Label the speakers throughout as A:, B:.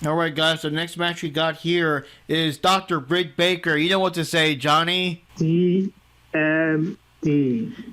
A: All right, guys. The next match we got here is Dr. Britt Baker. You know what to say, Johnny?
B: DMD.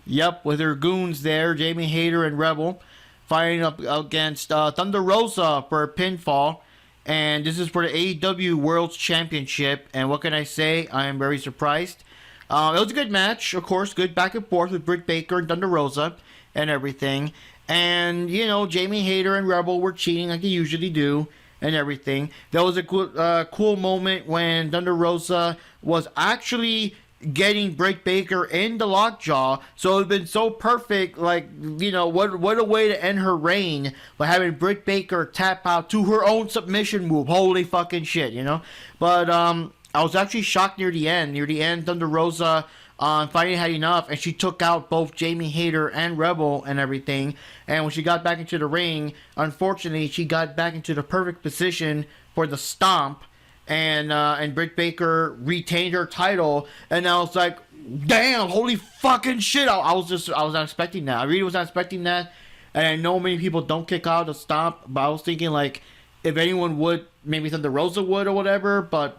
A: Yep, with her goons there, Jamie Hayter and Rebel, fighting up against Thunder Rosa for a pinfall. And this is for the AEW World Championship. And what can I say? I am very surprised. It was a good match, of course, good back and forth with Britt Baker and Thunder Rosa and everything. And, you know, Jamie Hayter and Rebel were cheating like they usually do and everything. There was a cool moment when Thunder Rosa was actually getting Britt Baker in the lockjaw. So it's been so perfect. Like, you know, what a way to end her reign by having Britt Baker tap out to her own submission move. Holy fucking shit, you know. But I was actually shocked near the end. Near the end, Thunder Rosa finally had enough, and she took out both Jamie Hayter and Rebel and everything. And when she got back into the ring, unfortunately, she got back into the perfect position for the stomp, and Britt Baker retained her title. And I was like, damn, holy fucking shit! I was not expecting that. I really was not expecting that. And I know many people don't kick out the stomp, but I was thinking like, if anyone would, maybe Thunder Rosa would or whatever. But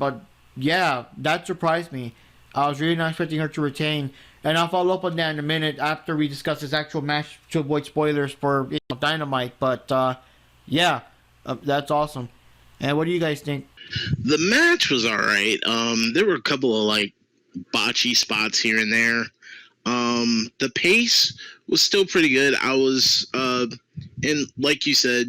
A: yeah, that surprised me. I was really not expecting her to retain. And I'll follow up on that in a minute after we discuss this actual match to avoid spoilers for Dynamite. But yeah, that's awesome. And what do you guys think?
C: The match was all right. There were a couple of like botchy spots here and there. The pace was still pretty good. I was, and like you said,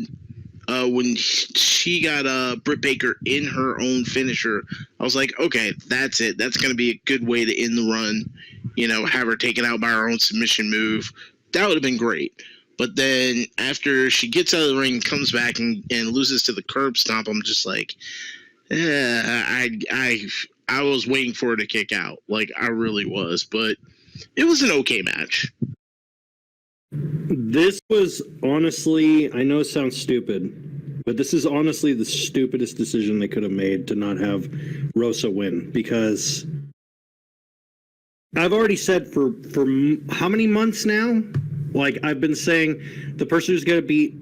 C: when she got Britt Baker in her own finisher, I was like, okay, that's it. That's going to be a good way to end the run. You know, have her taken out by her own submission move. That would have been great. But then after she gets out of the ring, comes back and loses to the curb stomp, I'm just like, I was waiting for her to kick out. Like, I really was. But it was an okay match.
B: This was honestly, I know it sounds stupid, but this is honestly the stupidest decision they could have made to not have Rosa win, because I've already said for how many months now? Like, I've been saying the person who's going to beat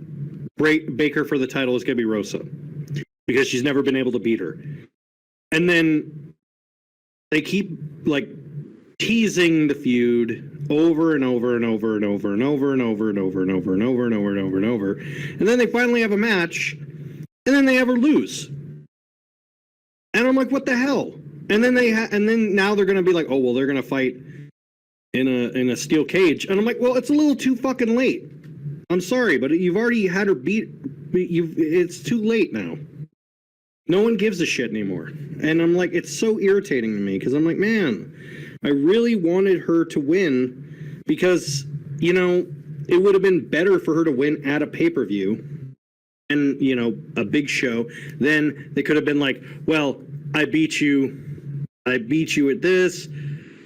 B: Baker for the title is going to be Rosa, because she's never been able to beat her. And then they keep like teasing the feud over and over and over and over and over and over and over and over and over and over and over and over, and then they finally have a match, and then they ever lose, and I'm like, what the hell? And then and then now they're gonna be like, oh well, they're gonna fight in a steel cage, and I'm like, well, it's a little too fucking late. I'm sorry, but you've already had her beat. It's too late now. No one gives a shit anymore, and I'm like, it's so irritating to me, because I'm like, man, I really wanted her to win, because, you know, it would have been better for her to win at a pay-per-view and, you know, a big show. Then they could have been like, well, I beat you at this,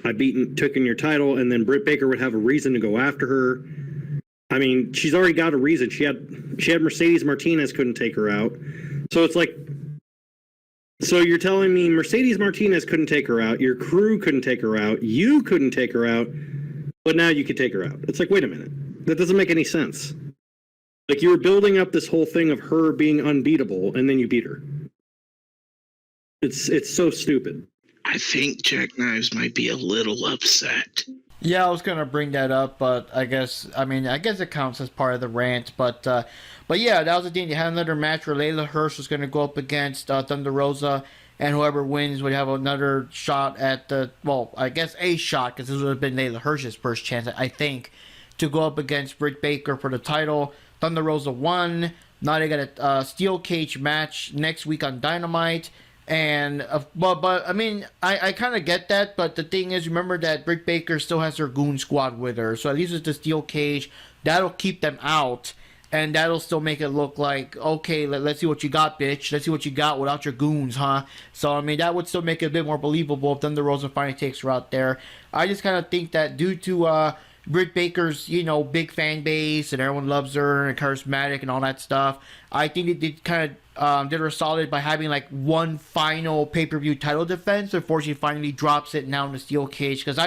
B: taken your title, and then Britt Baker would have a reason to go after her. I mean, she's already got a reason. She had Mercedes Martinez couldn't take her out. So it's like, so you're telling me Mercedes Martinez couldn't take her out, your crew couldn't take her out, you couldn't take her out, but now you could take her out. It's like, wait a minute. That doesn't make any sense. Like, you were building up this whole thing of her being unbeatable, and then you beat her. It's so stupid.
C: I think Jackknives might be a little upset.
A: Yeah, I was gonna bring that up, but I guess it counts as part of the rant. But yeah, that was the thing. You had another match where Layla Hirsch was gonna go up against Thunder Rosa, and whoever wins would have another shot at a shot, because this would have been Layla Hirsch's first chance, I think, to go up against Britt Baker for the title. Thunder Rosa won. Now they got a steel cage match next week on Dynamite. And but I mean, I kind of get that, but the thing is, remember that Britt Baker still has her goon squad with her, so at least with the steel cage, that'll keep them out, and that'll still make it look like, okay, let's see what you got, bitch. Let's see what you got without your goons, huh? So I mean, that would still make it a bit more believable if Thunder Rosa finally takes her out there. I just kind of think that due to Britt Baker's, big fan base and everyone loves her and charismatic and all that stuff. I think they did kind of did her solid by having like one final pay-per-view title defense before she finally drops it now in the steel cage. Because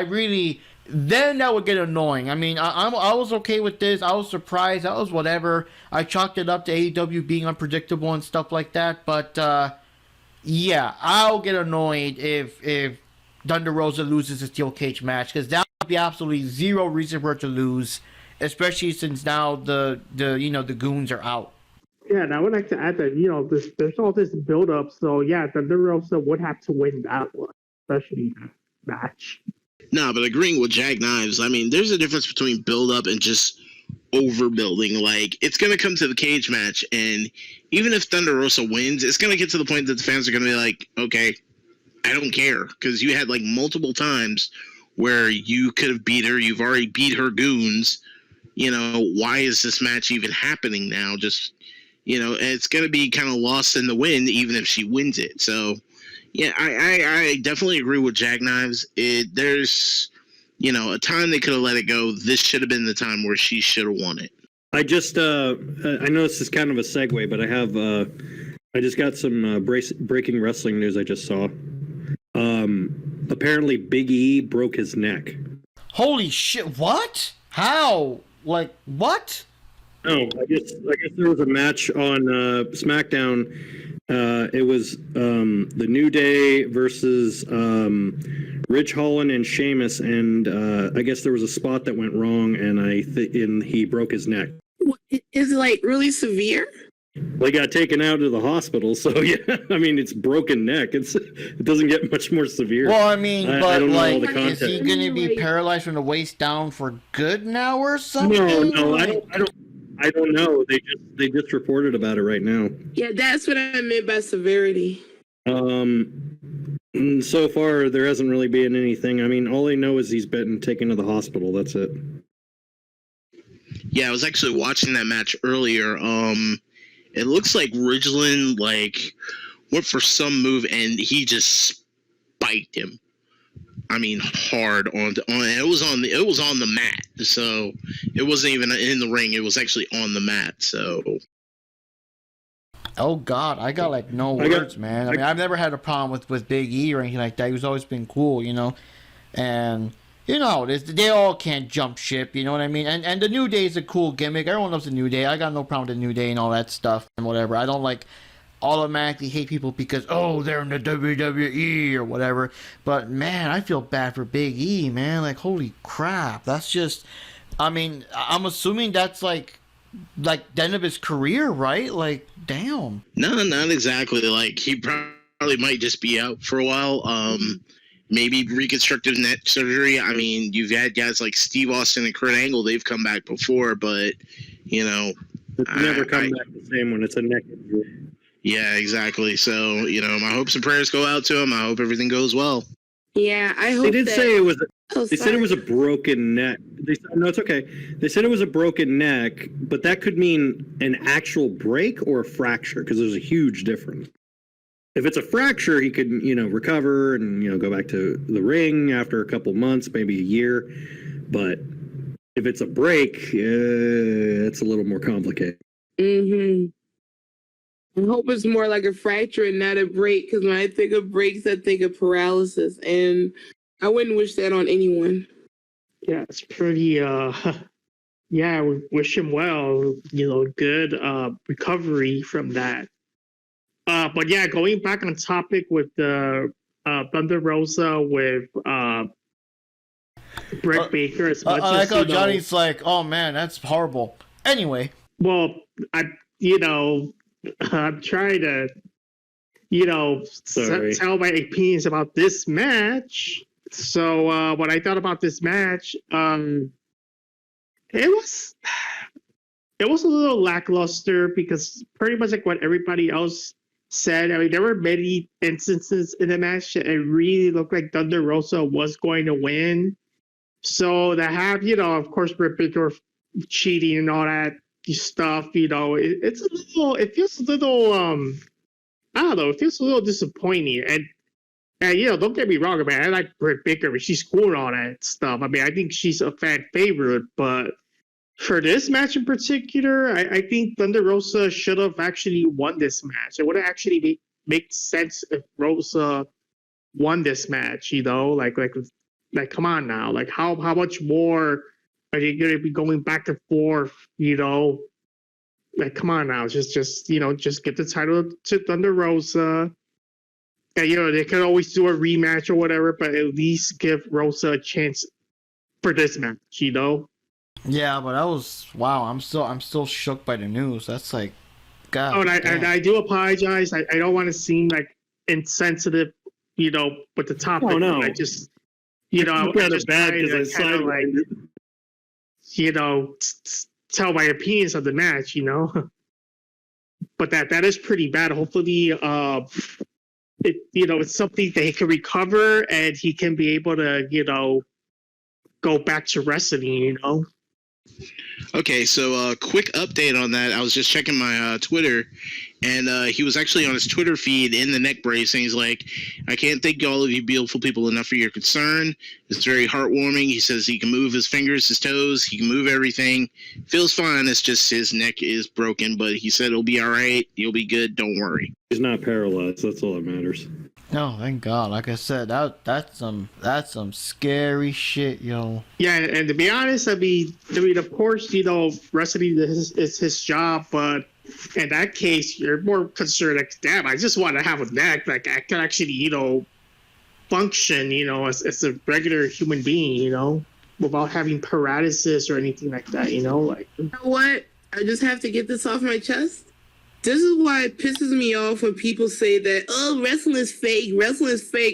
A: then that would get annoying. I mean, I was okay with this. I was surprised. I was whatever. I chalked it up to AEW being unpredictable and stuff like that. But yeah, I'll get annoyed if Thunder Rosa loses a steel cage match, because that would be absolutely zero reason for her to lose, especially since now the goons are out.
D: Yeah, and I would like to add that there's all this build up, so yeah, Thunder Rosa would have to win that one, especially that match.
C: No, but agreeing with Jack Knives, I mean, there's a difference between build-up and just overbuilding. Like, it's going to come to the cage match, and even if Thunder Rosa wins, it's going to get to the point that the fans are going to be like, okay, I don't care, because you had, like, multiple times where you could have beat her. You've already beat her goons. Why is this match even happening now? Just, it's going to be kind of lost in the wind, even if she wins it. So, yeah, I definitely agree with Jackknives. There's, a time they could have let it go. This should have been the time where she should have won it.
B: I just, I know this is kind of a segue, but I just got some breaking wrestling news I just saw. Apparently Big E broke his neck.
A: Holy shit, what? How? Like, what?
B: No, I guess there was a match on SmackDown. It was the New Day versus Ridge Holland and Sheamus, and I guess there was a spot that went wrong, and he broke his neck.
E: Is it like really severe?
B: They got taken out to the hospital, so yeah. I mean, it's broken neck. It doesn't get much more severe.
A: Well, I mean,
B: I
A: but
B: don't know all
A: like,
B: the
A: is he
B: context.
A: going to be paralyzed from the waist down for good now or something?
B: No, I don't know. They just reported about it right now.
E: Yeah, that's what I meant by severity.
B: So far there hasn't really been anything. I mean, all they know is he's been taken to the hospital. That's it.
C: Yeah, I was actually watching that match earlier. It looks like Ridgeland went for some move and he just spiked him. I mean, hard on it was on the mat, so it wasn't even in the ring. It was actually on the mat. So,
A: oh God, I got no words, man. I mean, I've never had a problem with Big E or anything like that. He's always been cool, and they all can't jump ship. You know what I mean? And the New Day is a cool gimmick. Everyone loves the New Day. I got no problem with the New Day and all that stuff and whatever. I don't automatically hate people because they're in the WWE or whatever. But man, I feel bad for Big E, man. Like, holy crap. That's just, I mean, I'm assuming that's like the end of his career, right? Like, damn.
C: No, not exactly. Like, he probably might just be out for a while. Maybe reconstructive neck surgery. I mean, you've had guys like Steve Austin and Kurt Angle. They've come back before, but
B: It's never come back the same when it's a neck injury.
C: Yeah, exactly. So, my hopes and prayers go out to him. I hope everything goes well.
E: Yeah, I hope
B: They did say it was. They said it was
E: a.
B: a broken neck. No, it's okay. They said it was a broken neck, but that could mean an actual break or a fracture, because there's a huge difference. If it's a fracture, he could, recover and, go back to the ring after a couple months, maybe a year. But if it's a break, it's a little more complicated.
E: Mm-hmm. I hope it's more like a fracture and not a break, because when I think of breaks, I think of paralysis, and I wouldn't wish that on anyone.
D: Yeah, it's pretty. Yeah, we wish him well. Good recovery from that. But yeah, going back on topic with the Thunder Rosa with Britt Baker. As much
A: I like
D: as,
A: how Johnny's like, oh man, that's horrible. Anyway.
D: Well, I'm trying to, tell my opinions about this match. So what I thought about this match, it was a little lackluster, because pretty much like what everybody else said. I mean, there were many instances in the match that it really looked like Thunder Rosa was going to win. So to have, of course, Britt Baker cheating and all that stuff, it feels a little, I don't know, it feels a little disappointing. And And don't get me wrong, I mean, I like Britt Baker, but she's cool and all that stuff. I mean, I think she's a fan favorite, but for this match in particular, I think Thunder Rosa should have actually won this match. It would have actually make sense if Rosa won this match. Like come on now, like how much more are you going to be going back and forth? Like come on now, just get the title to Thunder Rosa. And they can always do a rematch or whatever, but at least give Rosa a chance for this match.
A: Yeah, but that was wow. I'm still shook by the news. That's like, God.
D: Oh, and I do apologize. I don't want to seem like insensitive, with the topic.
B: Oh, no.
D: I just,
B: I just bad because I
D: like, tell my opinions of the match, But that is pretty bad. Hopefully, it's something that he can recover and he can be able to, go back to wrestling,
C: Okay, so quick update on that. I was just checking my Twitter, and he was actually on his Twitter feed in the neck brace, and he's like, I can't thank all of you beautiful people enough for your concern. It's very heartwarming. He says he can move his fingers, his toes, he can move everything. Feels fine. It's just his neck is broken, but he said it'll be all right. You'll be good. Don't worry.
B: He's not paralyzed. That's all that matters.
A: No, thank God. Like I said, that's some scary shit, yo.
D: Yeah, and to be honest, I mean, of course, wrestling is his job, but in that case, you're more concerned, like, damn, I just want to have a neck, like, I can actually, function, as a regular human being, without having paralysis or anything like that, like.
E: You know what? I just have to get this off my chest. This is why it pisses me off when people say that, oh, wrestling is fake,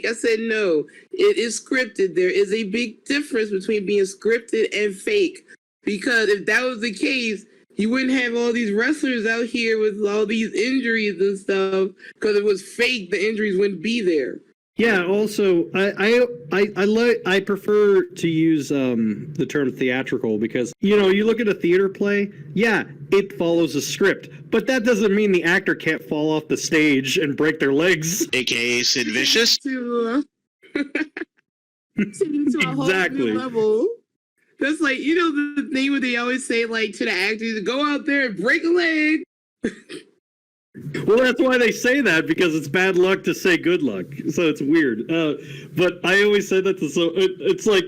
E: I said, no, it is scripted. There is a big difference between being scripted and fake. Because if that was the case, you wouldn't have all these wrestlers out here with all these injuries and stuff. Because if it was fake, the injuries wouldn't be there.
B: Yeah. Also, I prefer to use the term theatrical because you look at a theater play. Yeah, it follows a script, but that doesn't mean the actor can't fall off the stage and break their legs.
C: AKA Sid Vicious.
E: To a whole
B: Exactly.
E: new level. That's like the thing where they always say like to the actors, go out there and break a leg.
B: Well, that's why they say that, because it's bad luck to say good luck. So it's weird. But I always say that it's like,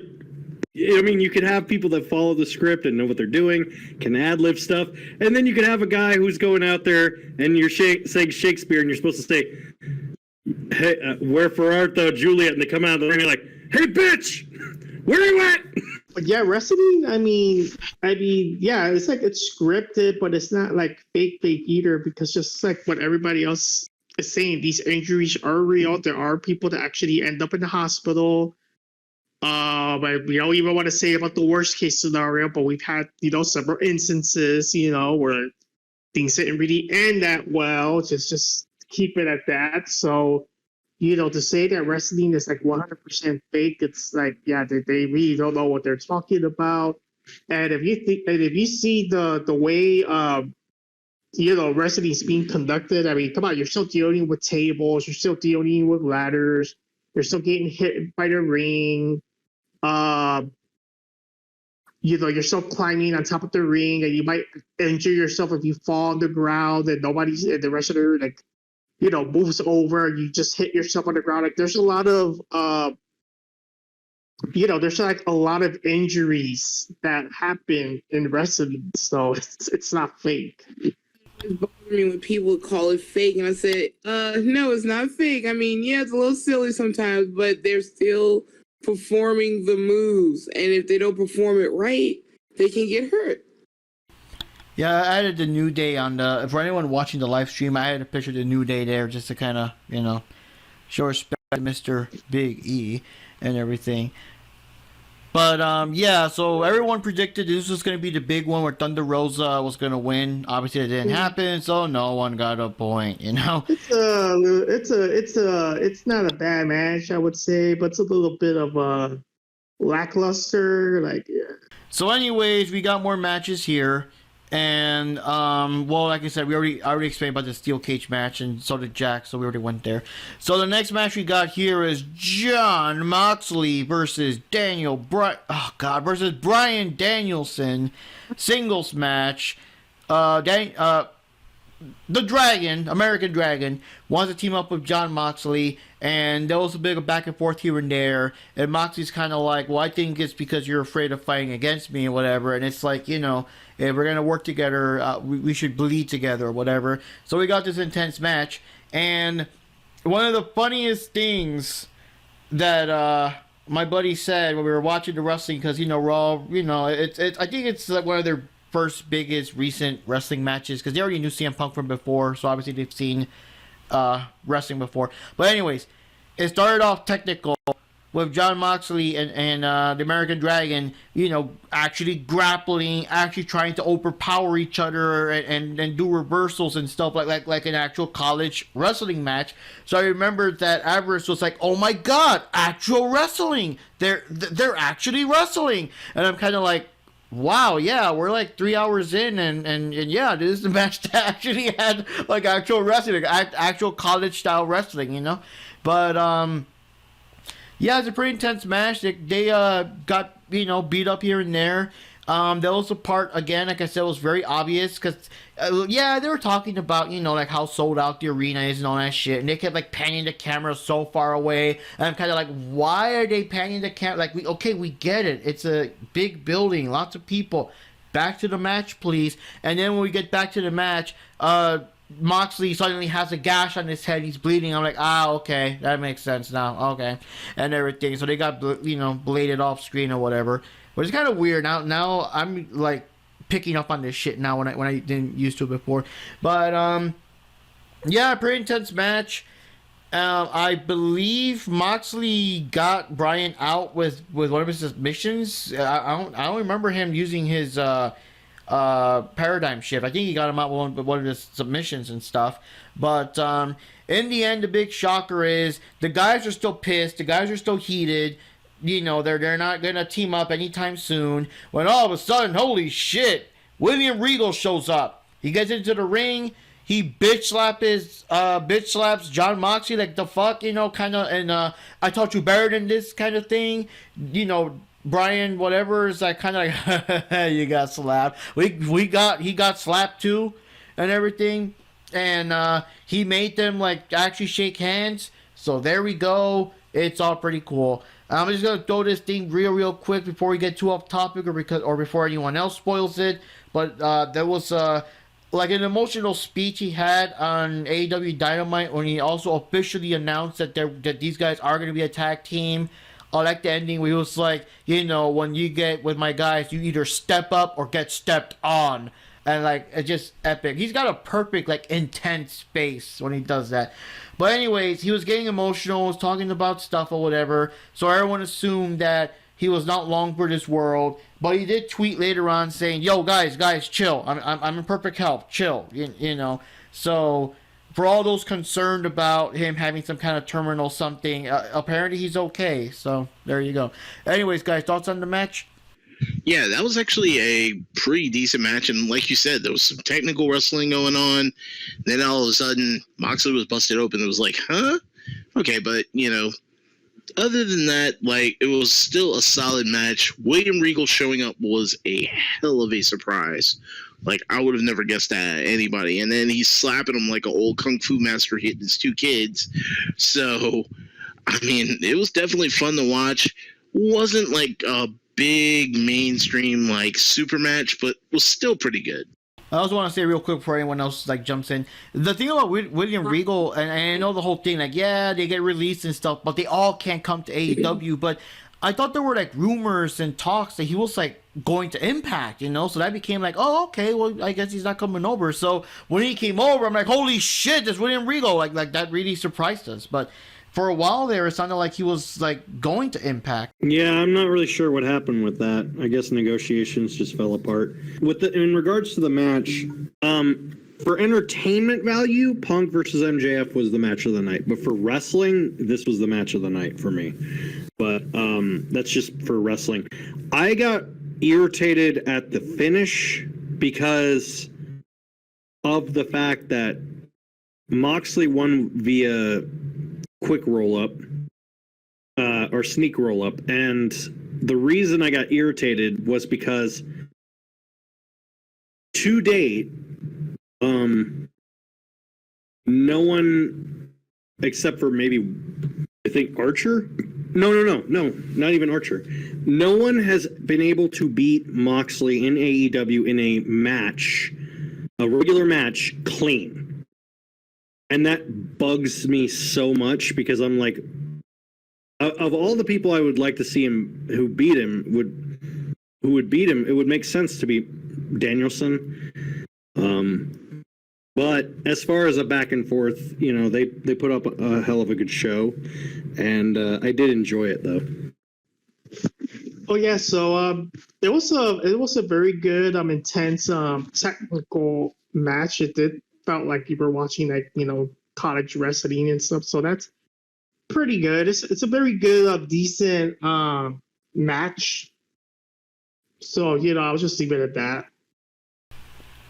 B: I mean, you can have people that follow the script and know what they're doing, can ad-lib stuff, and then you can have a guy who's going out there and you're saying Shakespeare and you're supposed to say, hey, wherefore art thou, Juliet? And they come out of the ring and you're like, hey, bitch, where are you at?
D: But yeah, wrestling, I mean, yeah, it's like it's scripted, but it's not like fake either, because just like what everybody else is saying, these injuries are real. There are people that actually end up in the hospital. But we don't even want to say about the worst case scenario, but we've had, several instances, where things didn't really end that well. Just keep it at that. So, to say that wrestling is like 100% fake, it's like, yeah, they really don't know what they're talking about. And if you see the way wrestling is being conducted, I mean, come on, you're still dealing with tables, you're still dealing with ladders, you're still getting hit by the ring. You're still climbing on top of the ring, and you might injure yourself if you fall on the ground, and the wrestler moves over, you just hit yourself on the ground. Like there's a lot of, there's like a lot of injuries that happen in wrestling. So it's not fake.
E: It's bothering me when people call it fake, and I said, no, it's not fake. I mean, yeah, it's a little silly sometimes, but they're still performing the moves. And if they don't perform it right, they can get hurt.
A: Yeah, I added the New Day on for anyone watching the live stream, I had a picture of the New Day there just to kind of, show respect to Mr. Big E and everything. But, yeah, so everyone predicted this was going to be the big one where Thunder Rosa was going to win. Obviously, it didn't happen, so no one got a point,
D: It's not a bad match, I would say, but it's a little bit of a lackluster, like, yeah.
A: So anyways, we got more matches here. And well, like I said, I already explained about the steel cage match, and so did Jack, so we already went there. So the next match we got here is Jon Moxley versus versus Bryan Danielson, singles match. The Dragon, American Dragon, wants to team up with Jon Moxley, and there was a bit of back and forth here and there. And Moxley's kind of like, well, I think it's because you're afraid of fighting against me or whatever. And it's like, if we're going to work together, we should bleed together or whatever. So we got this intense match. And one of the funniest things that my buddy said when we were watching the wrestling, because, Raw, I think it's like one of their first biggest recent wrestling matches, because they already knew CM Punk from before, so obviously they've seen wrestling before. But anyways, it started off technical with Jon Moxley and the American Dragon, actually grappling, actually trying to overpower each other and do reversals and stuff like an actual college wrestling match. So I remember that Avarice was like, "Oh my God, actual wrestling! They're actually wrestling!" And I'm kind of like, wow, yeah, we're like 3 hours in, and yeah, this is the match that actually had like actual wrestling, actual college style wrestling, But yeah, it's a pretty intense match. They got beat up here and there. There was a part, again, like I said, was very obvious because, they were talking about, like how sold out the arena is and all that shit. And they kept like panning the camera so far away. And I'm kind of like, why are they panning the camera? Like, we get it. It's a big building, lots of people. Back to the match, please. And then when we get back to the match, Moxley suddenly has a gash on his head. He's bleeding. I'm like, okay, that makes sense now. Okay. And everything. So they got, bladed off screen or whatever. But it's kind of weird now. I'm like picking up on this shit now when I didn't used to it before. But yeah, pretty intense match. I believe Moxley got Bryan out with one of his submissions. I don't remember him using his paradigm shift. I think he got him out with one of his submissions and stuff. But in the end, the big shocker is the guys are still pissed. The guys are still heated. They're not going to team up anytime soon. When all of a sudden, holy shit, William Regal shows up. He gets into the ring. He bitch slaps Jon Moxley like the fuck, kind of. And I taught you better than this kind of thing. Bryan, whatever, is like kind of like, you got slapped. He got slapped too and everything. And he made them like actually shake hands. So there we go. It's all pretty cool. I'm just gonna throw this thing real quick before we get too off topic or before anyone else spoils it. But there was like an emotional speech he had on AEW Dynamite when he also officially announced that these guys are gonna be a tag team. I like the ending where he was like, when you get with my guys, you either step up or get stepped on. And like, it's just epic. He's got a perfect like intense face when he does that. But anyways, he was getting emotional, was talking about stuff or whatever. So everyone assumed that he was not long for this world. But he did tweet later on saying, "Yo, guys, chill. I'm in perfect health. Chill." So for all those concerned about him having some kind of terminal something, apparently he's okay. So there you go. Anyways, guys, thoughts on the match?
C: Yeah, that was actually a pretty decent match, and like you said, there was some technical wrestling going on. Then all of a sudden, Moxley was busted open. It was like, huh? Okay, but, other than that, like, it was still a solid match. William Regal showing up was a hell of a surprise. Like, I would have never guessed that, anybody. And then he's slapping him like an old kung fu master hitting his two kids. So, I mean, it was definitely fun to watch. Wasn't like a big mainstream like super match, but was still pretty good.
A: I also want to say real quick before anyone else like jumps in, the thing about William Regal, and I know the whole thing, like, yeah, they get released and stuff, but they all can't come to AEW. But I thought there were like rumors and talks that he was like going to Impact, so that became like, oh, okay, well, I guess he's not coming over. So when he came over, I'm like, holy shit, there's William Regal. Like that really surprised us. But for a while there, it sounded like he was like going to Impact.
B: Yeah, I'm not really sure what happened with that. I guess negotiations just fell apart. In regards to the match, for entertainment value, Punk versus MJF was the match of the night. But for wrestling, this was the match of the night for me. But that's just for wrestling. I got irritated at the finish because of the fact that Moxley won via quick roll up or sneak roll up, and the reason I got irritated was because to date, no one except for maybe I think Archer. No, not even Archer. No one has been able to beat Moxley in AEW in a match, a regular match, clean. And that bugs me so much because I'm like, of all the people I would like to see him who would beat him, it would make sense to be Danielson. But as far as a back and forth, they put up a hell of a good show, and I did enjoy it though.
D: Oh yeah, so it was a very good, intense, technical match. It did felt like you were watching college wrestling and stuff. So that's pretty good. It's a very good, decent match. So I'll just leave it at that.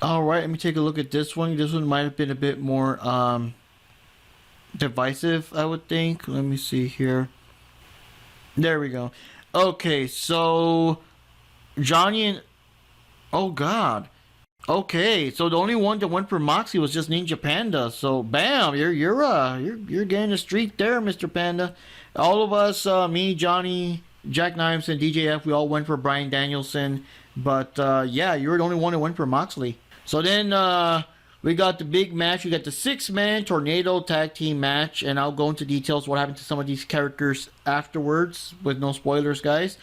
A: All right, let me take a look at this one. This one might have been a bit more divisive, I would think. Let me see here. There we go. Okay, so Johnny and oh god. Okay, so the only one that went for Moxie was just Ninja Panda. So bam, you're getting a streak there, Mr. Panda. All of us, me, Johnny, Jack Knives, and DJF, we all went for Bryan Danielson. But yeah, you're the only one that went for Moxley. So then we got the big match. We got the 6-man tornado tag team match, and I'll go into details what happened to some of these characters afterwards with no spoilers, guys.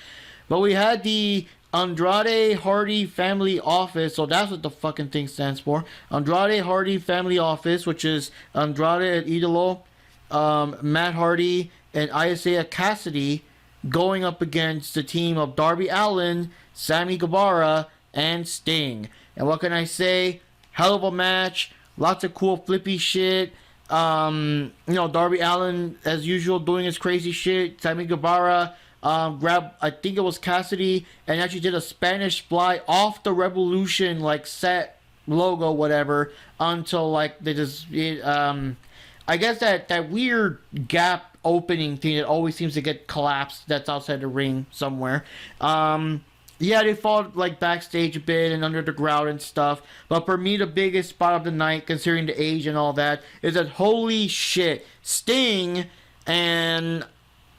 A: But we had the Andrade Hardy Family Office, so that's what the fucking thing stands for. Andrade Hardy Family Office, which is Andrade El Idolo, Matt Hardy, and Isaiah Cassidy going up against the team of Darby Allin, Sammy Guevara, and Sting. And what can I say? Hell of a match. Lots of cool flippy shit. Darby Allin, as usual, doing his crazy shit. Sammy Guevara grabbed, I think it was Cassidy, and actually did a Spanish fly off the Revolution, set logo, whatever, until, they just, I guess that weird gap opening thing that always seems to get collapsed that's outside the ring somewhere. Yeah, they fought backstage a bit and under the ground and stuff. But for me, the biggest spot of the night, considering the age and all that, is that holy shit, Sting and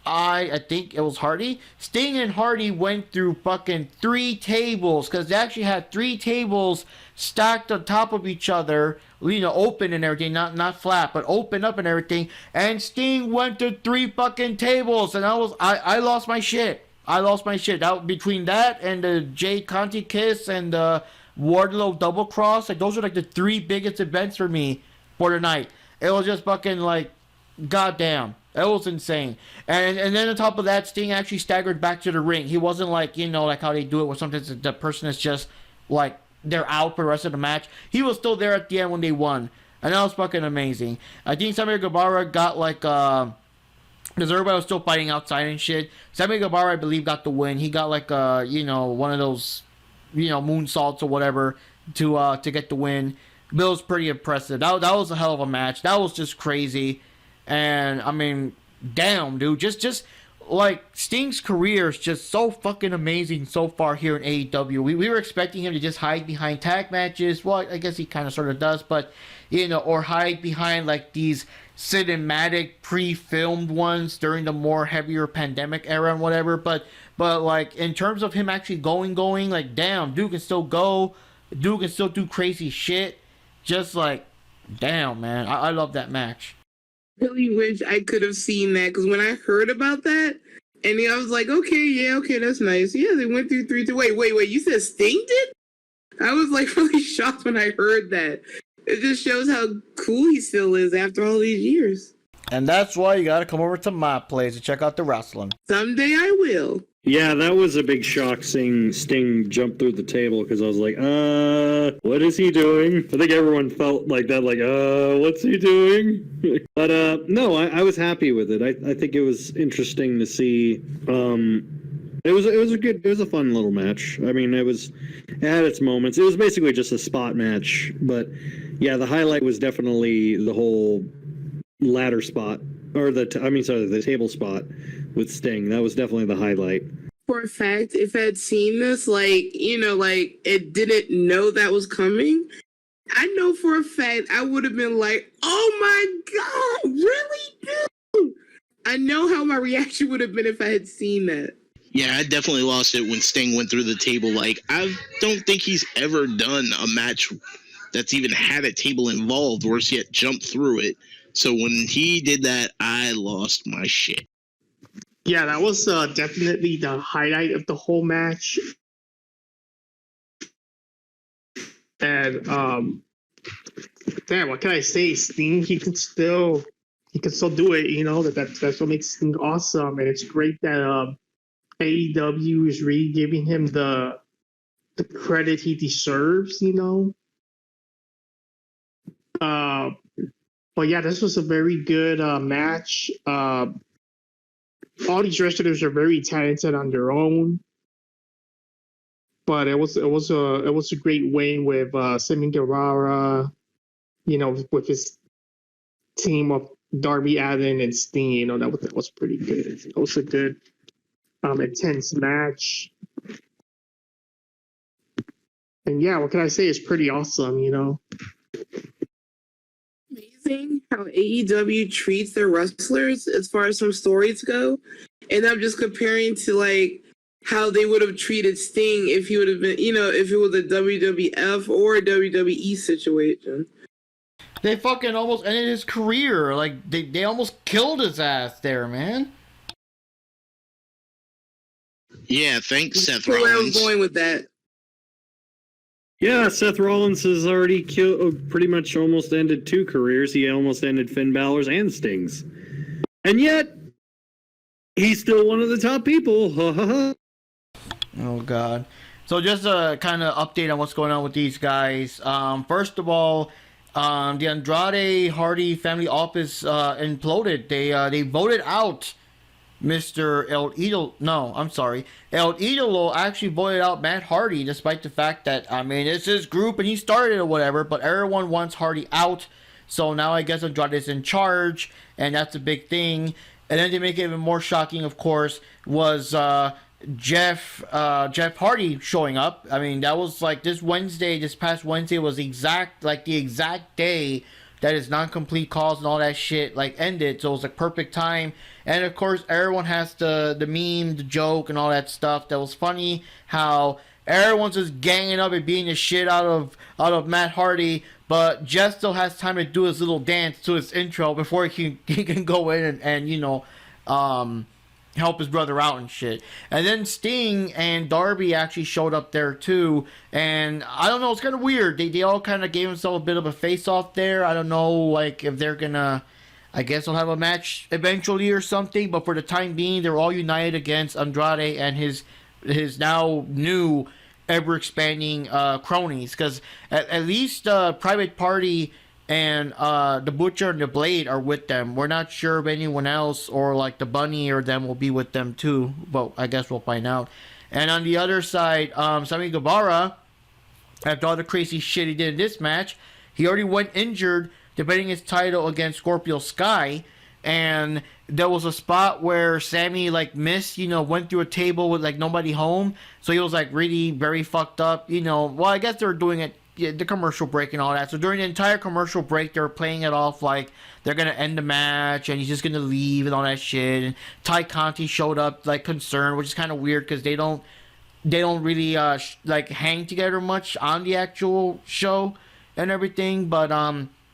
A: I think it was Hardy. Sting and Hardy went through fucking 3 tables, because they actually had 3 tables stacked on top of each other, open and everything, not flat, but open up and everything. And Sting went to 3 fucking tables, and I lost my shit. Between that and the Jay Conti kiss and the Wardlow double cross, those are the 3 biggest events for me for the night. It was just fucking goddamn. It was insane. And then on top of that, Sting actually staggered back to the ring. He wasn't like how they do it where sometimes the person is just they're out for the rest of the match. He was still there at the end when they won. And that was fucking amazing. I think Sammy Guevara got because everybody was still fighting outside and shit. Sammy Guevara, I believe, got the win. He got one of those, moonsaults or whatever to get the win. But it was pretty impressive. That was a hell of a match. That was just crazy. And, I mean, damn, dude. Just Sting's career is just so fucking amazing so far here in AEW. We were expecting him to just hide behind tag matches. Well, I guess he kind of sort of does. But, or hide behind, these cinematic pre-filmed ones during the more heavier pandemic era and whatever, but in terms of him actually going, damn, dude can still go, dude can still do crazy shit, just damn, man, I love that match.
E: Really wish I could have seen that, because when I heard about that, and I was like, okay, that's nice. Yeah, they went through 3 to wait, you said Sting did? I was really shocked when I heard that. It just shows how cool he still is after all these years.
A: And that's why you gotta come over to my place and check out the wrestling.
E: Someday I will.
B: Yeah, that was a big shock seeing Sting jump through the table, because I was like, what is he doing? I think everyone felt like that, what's he doing? But no, I was happy with it. I think it was interesting to see. It was a fun little match. I mean, it had its moments. It was basically just a spot match, but yeah, the highlight was definitely the whole ladder spot, or the table spot with Sting. That was definitely the highlight.
E: For a fact, if I had seen this, like, it didn't know that was coming, I know for a fact I would have been like, oh my God, really, dude? I know how my reaction would have been if I had seen that.
C: Yeah, I definitely lost it when Sting went through the table. Like, I don't think he's ever done a match that's even had a table involved, worse yet, jumped through it. So when he did that, I lost my shit.
D: Yeah, that was definitely the highlight of the whole match. And damn, what can I say? Sting, he can still do it. That's what makes Sting awesome, and it's great that AEW is really giving him the credit he deserves. But yeah, this was a very good match. All these wrestlers are very talented on their own, but it was a great win with Sammy Guevara, with his team of Darby Allin and Sting. That was pretty good. It was a good, intense match. And yeah, what can I say? It's pretty awesome.
E: Amazing how AEW treats their wrestlers as far as some stories go. And I'm just comparing to like how they would have treated Sting if he would have been, if it was a WWF or a WWE situation.
A: They fucking almost ended his career. Like, they almost killed his ass there, man.
C: Yeah, thanks, Seth
E: That's where I was
C: Rollins.
E: going with that.
B: Yeah, Seth Rollins has already pretty much almost ended 2 careers. He almost ended Finn Balor's and Sting's. And yet, he's still one of the top people.
A: Oh, God. So just a kind of update on what's going on with these guys. First of all, the Andrade Hardy family office imploded. They voted out Mr. El Idolo actually voted out Matt Hardy, despite the fact that, it's his group and he started or whatever, but everyone wants Hardy out. So now I guess Andrade is in charge, and that's a big thing. And then to make it even more shocking, of course, was Jeff Hardy showing up. That was like this past Wednesday was the exact day that his non-complete calls and all that shit ended. So it was a perfect time. And of course, everyone has the meme, the joke, and all that stuff. That was funny how everyone's just ganging up and beating the shit out of Matt Hardy, but Jeff still has time to do his little dance to his intro before he can go in and help his brother out and shit. And then Sting and Darby actually showed up there too. And I don't know, it's kind of weird. They all kind of gave themselves a bit of a face-off there. I don't know, if they're gonna... I guess they'll have a match eventually or something. But for the time being, they're all united against Andrade and his now new, ever-expanding cronies. Because at least Private Party and the Butcher and the Blade are with them. We're not sure if anyone else or the Bunny or them will be with them too, but I guess we'll find out. And on the other side, Sammy Guevara, after all the crazy shit he did in this match, he already went injured defending his title against Scorpio Sky. And there was a spot where Sammy missed, went through a table with nobody home, so he was really very fucked up. Well, I guess they're doing it, the commercial break and all that. So during the entire commercial break, they're playing it off like they're gonna end the match and he's just gonna leave and all that shit. And Ty Conti showed up concerned, which is kind of weird because they don't really hang together much on the actual show and everything. But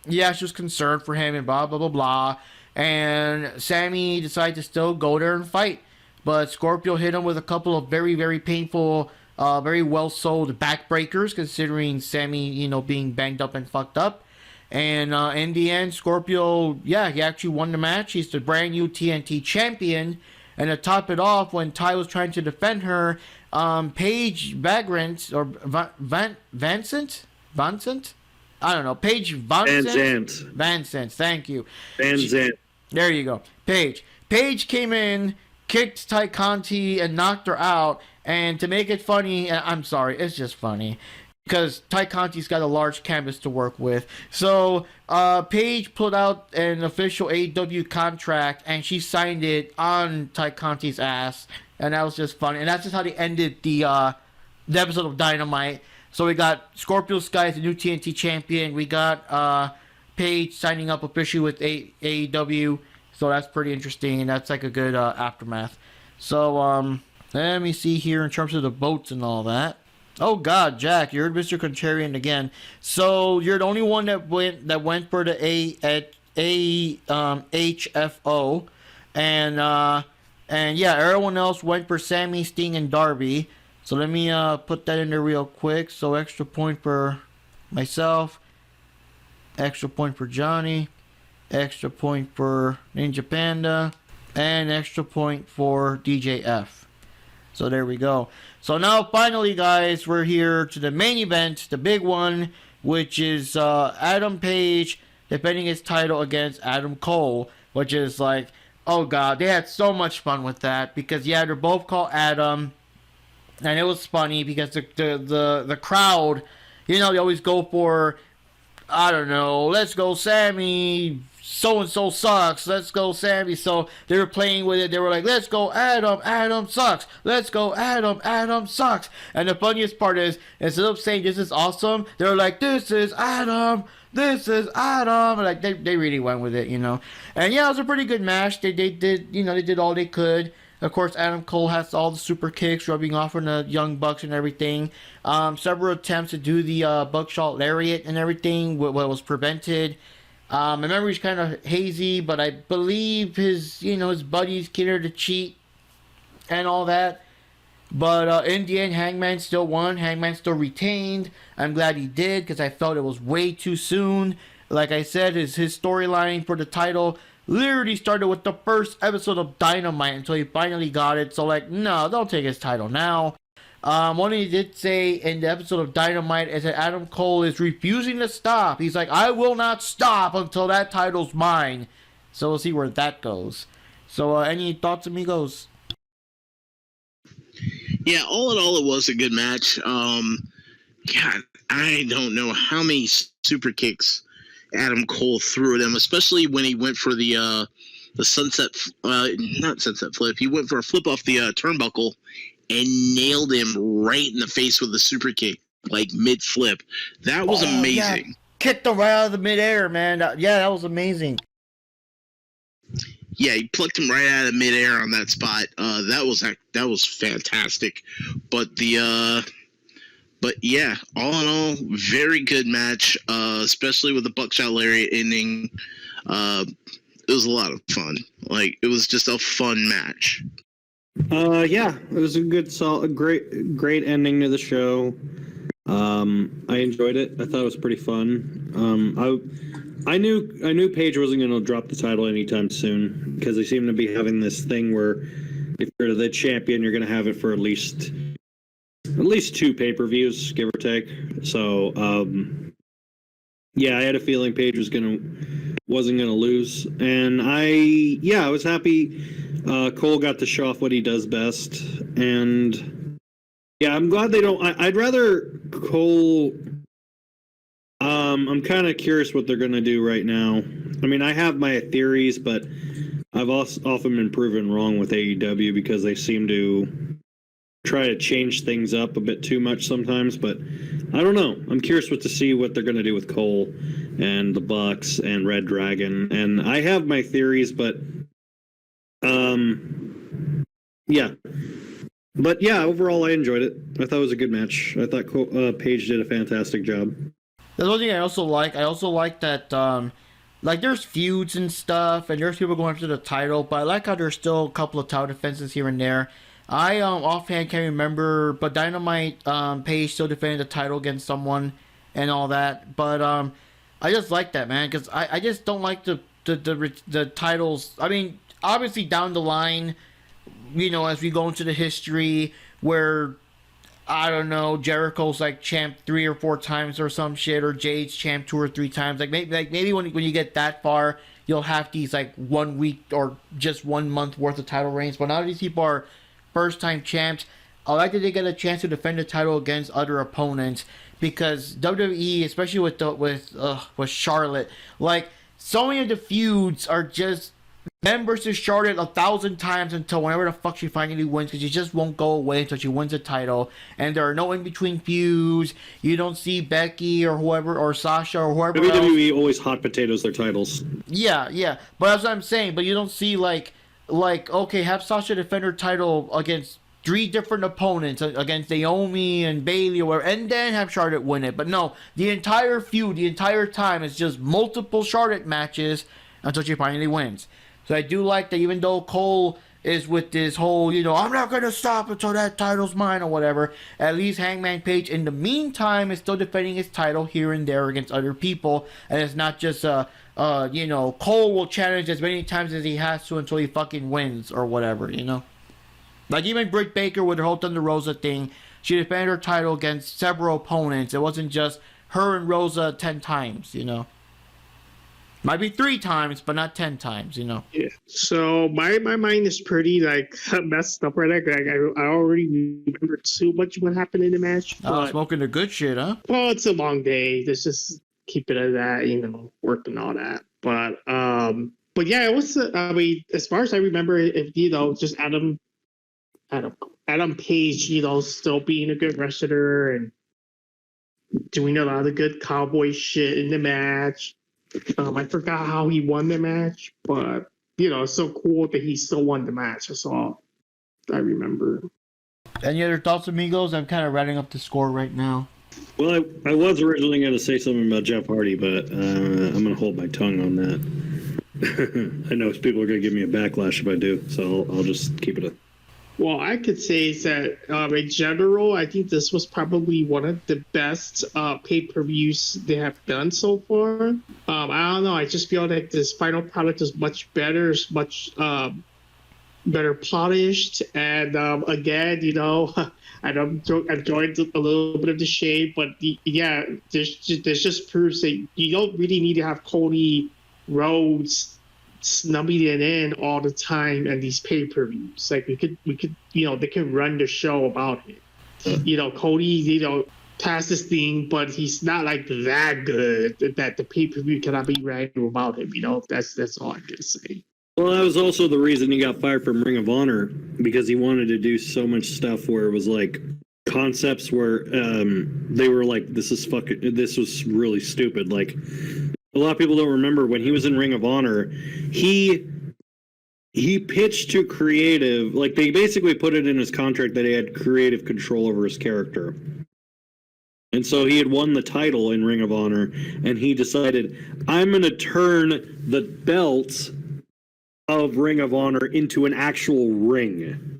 A: yeah, she was concerned for him and blah blah blah blah. And Sammy decided to still go there and fight, but Scorpio hit him with a couple of very very painful, very well sold backbreakers, considering Sammy, being banged up and fucked up. And in the end, Scorpio, he actually won the match. He's the brand new TNT champion. And to top it off, when Ty was trying to defend her, Paige Vagrant or Vincent? I don't know. Paige Vincent. Thank you.
B: Van Zant.
A: There you go. Paige came in kicked Ty Conti and knocked her out. And to make it funny, I'm sorry, it's just funny. Because Ty Conti's got a large canvas to work with. So, Paige pulled out an official AEW contract, and she signed it on Ty Conti's ass. And that was just funny. And that's just how they ended the episode of Dynamite. So we got Scorpio Sky as the new TNT champion. We got Paige signing up officially with AEW. So that's pretty interesting. And that's like a good aftermath. So, let me see here in terms of the votes and all that. Oh God, Jack, you're Mr. Contrarian again. So you're the only one that went for the HFO, and yeah, everyone else went for Sammy, Sting, and Darby. So let me put that in there real quick. So extra point for myself, extra point for Johnny, extra point for Ninja Panda, and extra point for DJF. So there we go. So now finally, guys, we're here to the main event, the big one, which is Adam Page defending his title against Adam Cole, which is like, oh God, they had so much fun with that because yeah, they're both called Adam, and it was funny because the crowd, you know, they always go for, I don't know, let's go Sammy, so-and-so sucks, let's go Sammy. So they were playing with it. They were like, let's go Adam, Adam sucks, let's go Adam, Adam sucks. And the funniest part is, instead of saying this is awesome, they were like, this is Adam, this is Adam. Like they really went with it, you know. And yeah, it was a pretty good match. They did, you know, they did all they could. Of course, Adam Cole has all the super kicks rubbing off on the Young Bucks and everything. Several attempts to do the buckshot lariat and everything, what was prevented. My memory's kind of hazy, but I believe his buddies catered to cheat and all that. But in the end, Hangman still won. Hangman still retained. I'm glad he did because I felt it was way too soon. Like I said, his storyline for the title literally started with the first episode of Dynamite until he finally got it. So like, no, don't take his title now. One thing he did say in the episode of Dynamite is that Adam Cole is refusing to stop. He's like, I will not stop until that title's mine. So we'll see where that goes. So any thoughts, amigos?
C: Yeah, all in all, it was a good match. God, I don't know how many super kicks Adam Cole threw at him, especially when he went for the sunset, not sunset flip. He went for a flip off the turnbuckle and nailed him right in the face with a super kick, like mid flip. That was amazing. Yeah.
A: Kicked him right out of the midair, man. Yeah, that was amazing.
C: Yeah, he plucked him right out of midair on that spot. That was fantastic. But yeah, all in all, very good match. Especially with the buckshot lariat ending. It was a lot of fun. Like, it was just a fun match.
B: Yeah, it was a good, great ending to the show. I enjoyed it. I thought it was pretty fun. I knew Paige wasn't going to drop the title anytime soon because they seem to be having this thing where if you're the champion, you're going to have it for at least 2 pay-per-views, give or take. So, yeah, I had a feeling Paige wasn't gonna lose, and I was happy. Cole got to show off what he does best, and yeah, I'm glad they don't. I'd rather Cole. I'm kind of curious what they're gonna do right now. I mean, I have my theories, but I've also often been proven wrong with AEW because they seem to try to change things up a bit too much sometimes. But I don't know. I'm curious to see what they're gonna do with Cole and the Bucks and Red Dragon, and I have my theories, but yeah. But yeah, overall I enjoyed it. I thought it was a good match. I thought Paige did a fantastic job.
A: The other thing I also like that like there's feuds and stuff, and there's people going after the title, but I like how there's still a couple of title defenses here and there. I offhand can't remember, but Dynamite Paige still defended the title against someone and all that, but I just like that, man, because I just don't like the titles. I mean, obviously down the line, you know, as we go into the history where, I don't know, Jericho's like champ 3 or 4 times or some shit, or Jade's champ 2 or 3 times. Like maybe when you get that far, you'll have these like 1 week or just 1 month worth of title reigns. But now these people are first time champs. I like that they get a chance to defend the title against other opponents, because WWE, especially with Charlotte, like so many of the feuds are just them versus Charlotte 1,000 times until whenever the fuck she finally wins, because she just won't go away until she wins the title. And there are no in between feuds. You don't see Becky or whoever or Sasha or whoever
B: WWE
A: else.
B: always hot potatoes their titles.
A: Yeah, but that's what I'm saying. But you don't see like okay, have Sasha defend her title against 3 different opponents, against Naomi and Bayley or whatever, and then have Charlotte win it. But no, the entire feud, the entire time is just multiple Charlotte matches until she finally wins. So I do like that, even though Cole is with this whole, I'm not going to stop until that title's mine or whatever, at least Hangman Page in the meantime is still defending his title here and there against other people. And it's not just, Cole will challenge as many times as he has to until he fucking wins or whatever, Like even Britt Baker with her whole Thunder Rosa thing, she defended her title against several opponents. It wasn't just her and Rosa 10 times, Might be 3 times, but not 10 times,
D: Yeah. So my mind is pretty like messed up right now. Like, I already remember too much what happened in the match.
A: Oh, smoking the good shit, huh?
D: Well, it's a long day. Let's just keep it at that, work and all that. But yeah, it was. I mean, as far as I remember, if just Adam Page, still being a good wrestler and doing a lot of good cowboy shit in the match. I forgot how he won the match, but it's so cool that he still won the match. That's all I remember.
A: Any other thoughts, amigos? I'm kind of writing up the score right now.
B: Well, I was originally going to say something about Jeff Hardy, but I'm going to hold my tongue on that. I know people are going to give me a backlash if I do, so I'll just keep it.
D: Well, I could say is that in general, I think this was probably one of the best pay-per-views they have done so far. I don't know. I just feel like this final product is much better, it's much better polished. And again, I'm joined a little bit of the shade, but yeah, there's just proves that you don't really need to have Cody Rhodes snubbing it in all the time and these pay-per-views. Like we could they could run the show about it. Cody, has this thing, but he's not like that good that the pay-per-view cannot be ran about him. That's all I'm gonna say.
B: Well, that was also the reason he got fired from Ring of Honor, because he wanted to do so much stuff where it was like concepts where they were like, this was really stupid. Like, a lot of people don't remember when he was in Ring of Honor, he pitched to creative, like they basically put it in his contract that he had creative control over his character. And so he had won the title in Ring of Honor, and he decided, I'm going to turn the belt of Ring of Honor into an actual ring.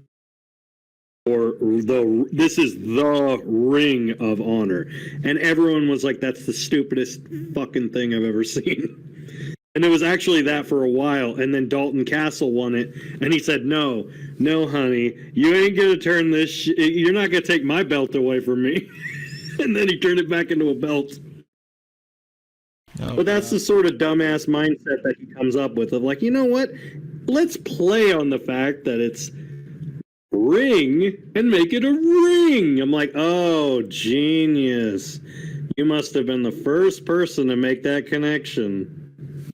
B: This is the Ring of Honor. And everyone was like, that's the stupidest fucking thing I've ever seen. And it was actually that for a while. And then Dalton Castle won it. And he said, no, honey, you ain't going to turn this you're not going to take my belt away from me. And then he turned it back into a belt. But that's the sort of dumbass mindset that he comes up with of like, you know what? Let's play on the fact that it's ring and make it a ring. I'm like, oh, genius. You must have been the first person to make that connection.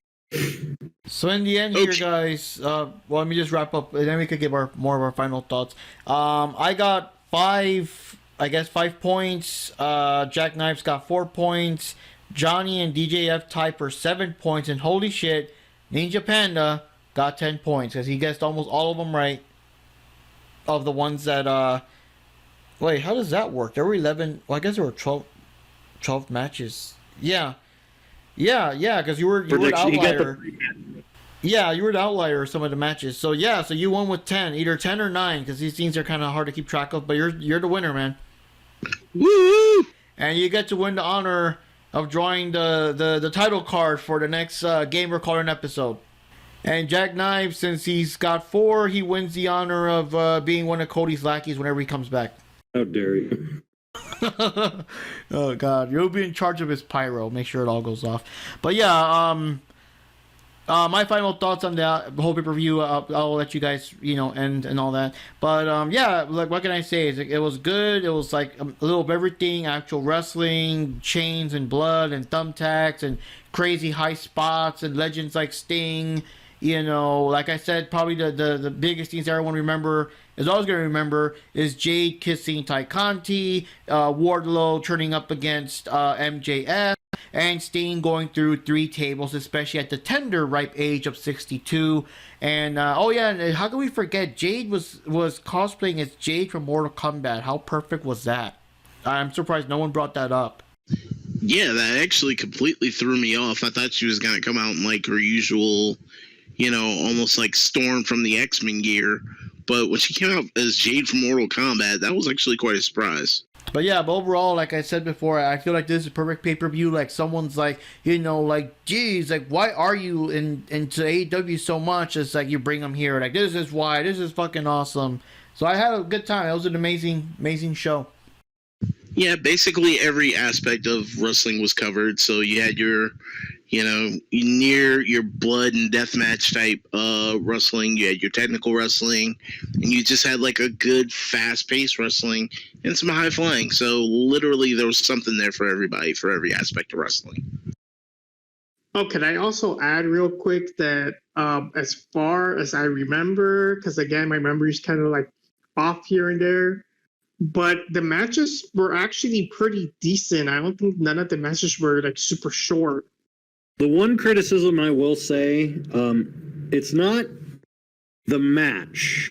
A: So in the end here, guys, let me just wrap up, and then we could give more of our final thoughts. I got 5 points. Jackknife's got 4 points. Johnny and DJF tied for 7 points. And holy shit, Ninja Panda got 10 points because he guessed almost all of them right. Of the ones that, wait, how does that work? There were 11, well, I guess there were 12 matches. Yeah, because you were the outlier. Yeah, you were the outlier of some of the matches. So yeah, so you won with 10, either 10 or 9, because these things are kind of hard to keep track of. But you're the winner, man.
C: Woo!
A: And you get to win the honor of drawing the title card for the next Gamer Calling episode. And Jack Knives, since he's got 4, he wins the honor of being one of Cody's lackeys whenever he comes back.
B: How dare you?
A: Oh God, you'll be in charge of his pyro. Make sure it all goes off. But yeah, My final thoughts on the whole pay-per-view, I'll let you guys, end and all that. But yeah, like, what can I say? It was good. It was like a little of everything: actual wrestling, chains and blood, and thumbtacks, and crazy high spots, and legends like Sting. Like I said, probably the biggest things everyone is always going to remember is Jade kissing Ty Conti, Wardlow turning up against MJF, and Sting going through 3 tables, especially at the tender ripe age of 62. And and how can we forget Jade was cosplaying as Jade from Mortal Kombat? How perfect was that? I'm surprised no one brought that up.
C: Yeah, that actually completely threw me off. I thought she was gonna come out in like her usual, almost like Storm from the X-Men gear. But when she came out as Jade from Mortal Kombat, that was actually quite a surprise.
A: But yeah, but overall, like I said before, I feel like this is a perfect pay-per-view. Like, someone's like, like, geez, like, why are you into AEW so much? It's like, you bring them here. Like, this is why. This is fucking awesome. So I had a good time. It was an amazing show.
C: Yeah, basically every aspect of wrestling was covered. So you had your, near your blood and deathmatch type wrestling. You had your technical wrestling, and you just had like a good fast-paced wrestling and some high flying. So literally, there was something there for everybody, for every aspect of wrestling.
D: Oh, can I also add real quick that as far as I remember, because again, my memory is kind of like off here and there, but the matches were actually pretty decent. I don't think none of the matches were like super short.
B: The one criticism I will say, it's not the match.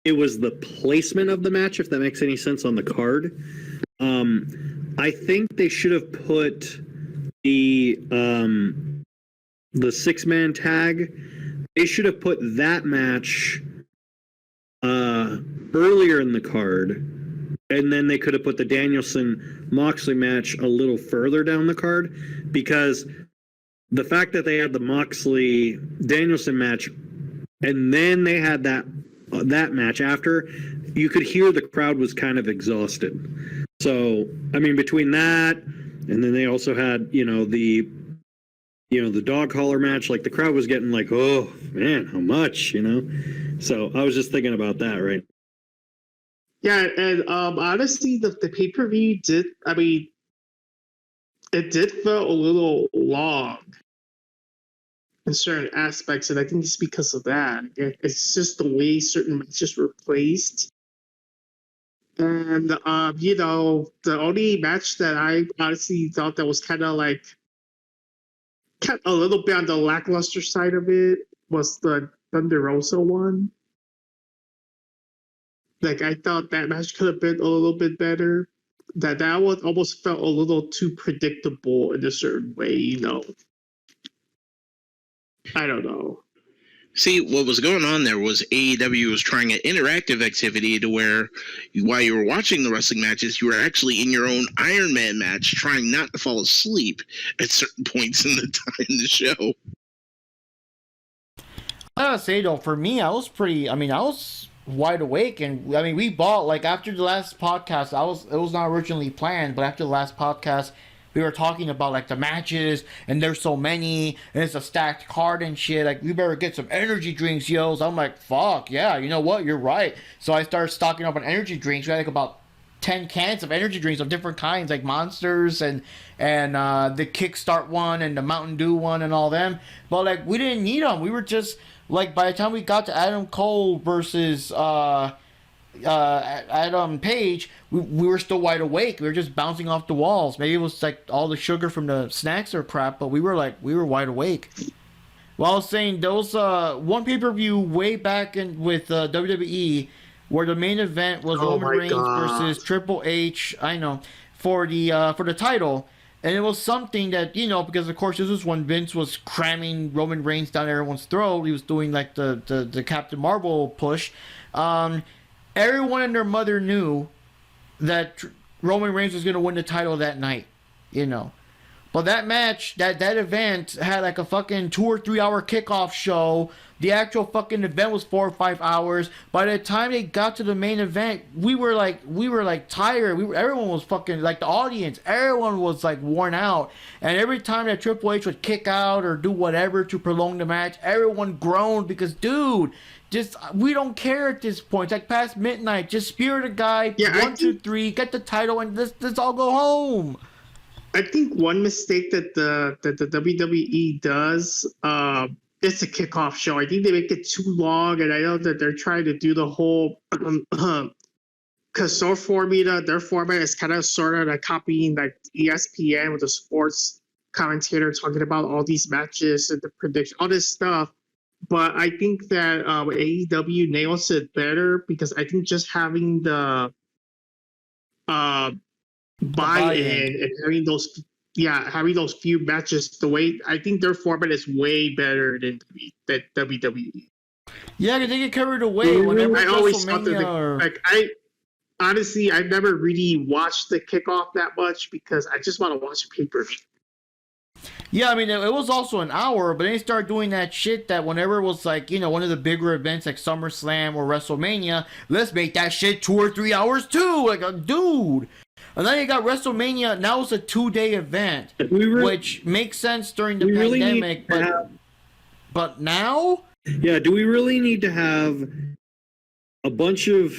B: It was the placement of the match, if that makes any sense, on the card. I think they should have put the 6-man tag. They should have put that match earlier in the card, and then they could have put the Danielson-Moxley match a little further down the card, because the fact that they had the Moxley-Danielson match and then they had that match after, you could hear the crowd was kind of exhausted. So, I mean, between that and then they also had, the dog collar match, like the crowd was getting like, oh man, how much, So I was just thinking about that, right?
D: Yeah, and honestly, the pay-per-view it did feel a little long in certain aspects, and I think it's because of that. It's just the way certain matches were placed. And, the only match that I honestly thought that was kind of like a little bit on the lackluster side of it was the Thunder Rosa one. Like, I thought that match could have been a little bit better. That one almost felt a little too predictable in a certain way, I don't know.
C: See, what was going on there was AEW was trying an interactive activity to where, while you were watching the wrestling matches, you were actually in your own Iron Man match, trying not to fall asleep at certain points in the show.
A: I gotta say though, for me, I was wide awake, and we bought, like, after the last podcast, it was not originally planned, but after the last podcast, we were talking about like the matches, and there's so many, and it's a stacked card and shit. Like, we better get some energy drinks, yo. So I'm like, fuck yeah, you know what? You're right. So I started stocking up on energy drinks. We had like about 10 cans of energy drinks of different kinds, like Monsters and the Kickstart one and the Mountain Dew one and all them. But like, we didn't need them. We were just like, by the time we got to Adam Cole versus Adam Page, we were still wide awake. We were just bouncing off the walls. Maybe it was like all the sugar from the snacks or crap, but we were wide awake. Well, I was saying, there was one pay-per-view way back with WWE where the main event was Roman Reigns versus Triple H. I know, for the title. And it was something that, because of course this was when Vince was cramming Roman Reigns down everyone's throat. He was doing like the Captain Marvel push. Everyone and their mother knew that Roman Reigns was going to win the title that night, But But that match, that event had like a fucking 2 or 3 hour kickoff show. The actual fucking event was 4 or 5 hours. By the time they got to the main event, we were like tired. Everyone was fucking like the audience. Everyone was like worn out. And every time that Triple H would kick out or do whatever to prolong the match, everyone groaned because, dude, just we don't care at this point. It's like past midnight. Just spear the guy.
D: Yeah,
A: 1, 2, 3. Get the title and let's all go home.
D: I think one mistake that the WWE does is the kickoff show. I think they make it too long, and I know that they're trying to do the whole because their format is kind of sort of like copying like ESPN with the sports commentator talking about all these matches and the prediction, all this stuff. But I think that AEW nails it better because I think just having the buy-in and having those few matches, the way I think their format is way better than WWE.
A: Yeah, they get carried away whenever
D: I always thought
A: WrestleMania.
D: I've never really watched the kickoff that much because I just want to watch a pay-per-view.
A: Yeah, I mean, it was also an hour, but they started doing that shit that whenever it was like, one of the bigger events like SummerSlam or WrestleMania, let's make that shit 2 or 3 hours too. Like, dude. And then you got WrestleMania. Now it's a 2-day event, which makes sense during the pandemic. But now?
B: Yeah, do we really need to have a bunch of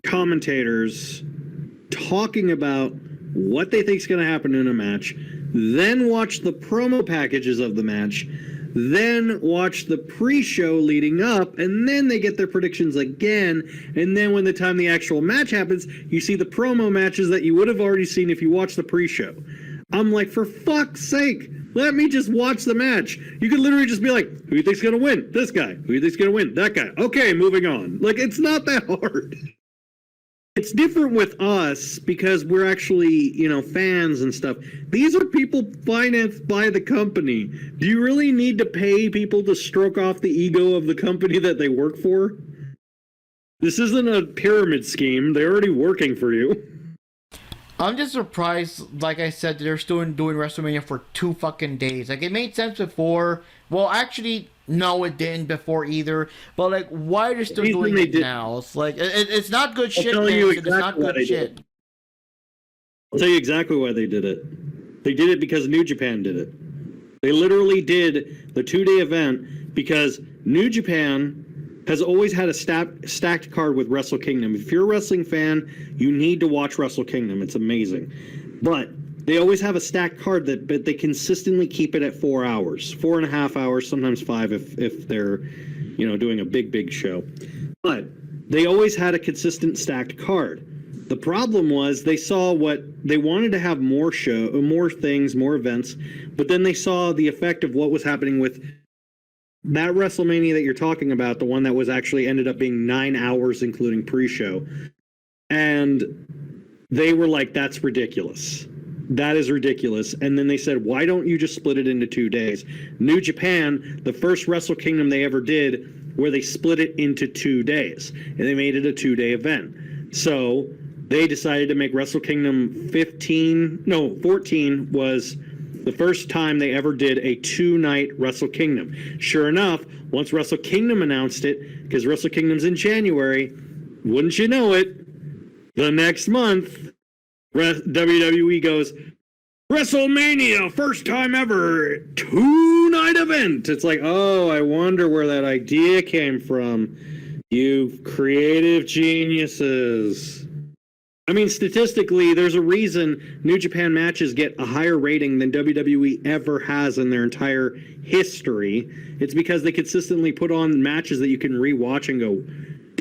B: commentators talking about what they think is going to happen in a match, then watch the promo packages of the match, then watch the pre-show leading up, and then they get their predictions again, and then when the time the actual match happens, you see the promo matches that you would have already seen if you watched the pre-show. I'm like, for fuck's sake, let me just watch the match. You could literally just be like, who do you think's gonna win? This guy. Who do you think's gonna win? That guy. Okay, moving on. Like, it's not that hard. It's different with us because we're actually, fans and stuff. These are people financed by the company. Do you really need to pay people to stroke off the ego of the company that they work for? This isn't a pyramid scheme. They're already working for you.
A: I'm just surprised, like I said, that they're still doing WrestleMania for 2 fucking days. Like, it made sense before. Well, actually, no, it didn't before either. But, like, why are they still doing it now? It's like, it's not good shit, man. It's not good shit.
B: I'll tell you exactly why they did it. They did it because New Japan did it. They literally did the 2-day event because New Japan has always had a stacked card with Wrestle Kingdom. If you're a wrestling fan, you need to watch Wrestle Kingdom. It's amazing. But they always have a stacked card but they consistently keep it at 4 hours, 4.5 hours, sometimes 5 if they're, doing a big show. But they always had a consistent stacked card. The problem was they saw what they wanted to have more things, more events, but then they saw the effect of what was happening with that WrestleMania that you're talking about, the one that was actually ended up being 9 hours, including pre-show. And they were like, that's ridiculous. That is ridiculous. And then they said, why don't you just split it into 2 days? New Japan, the first Wrestle Kingdom they ever did, where they split it into 2 days. And they made it a 2-day event. So they decided to make Wrestle Kingdom 14 was the first time they ever did a 2-night Wrestle Kingdom. Sure enough, once Wrestle Kingdom announced it, because Wrestle Kingdom's in January, wouldn't you know it, the next month, WWE goes, WrestleMania, first time ever, 2-night event. It's like, oh, I wonder where that idea came from. You creative geniuses. I mean, statistically, there's a reason New Japan matches get a higher rating than WWE ever has in their entire history. It's because they consistently put on matches that you can rewatch and go,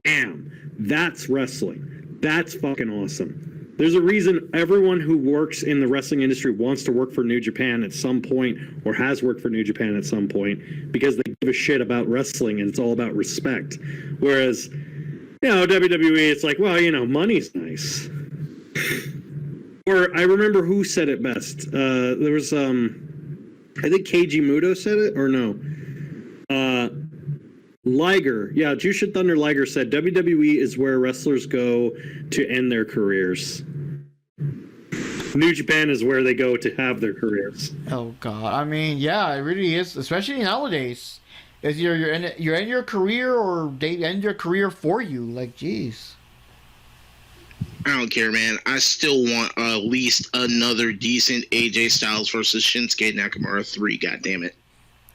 B: damn, that's wrestling. That's fucking awesome. There's a reason everyone who works in the wrestling industry wants to work for New Japan at some point or has worked for New Japan at some point because they give a shit about wrestling and it's all about respect. Whereas, WWE, it's like, well, money's nice. Or I remember who said it best. There was, I think Keiji Muto said it, or no. Liger. Yeah, Jushin Thunder Liger said WWE is where wrestlers go to end their careers. New Japan is where they go to have their careers.
A: Oh God, I mean, yeah, it really is, especially nowadays. Is you're in your career, or they end your career for you? Like, jeez.
C: I don't care, man. I still want at least another decent AJ Styles versus Shinsuke Nakamura 3. God damn it!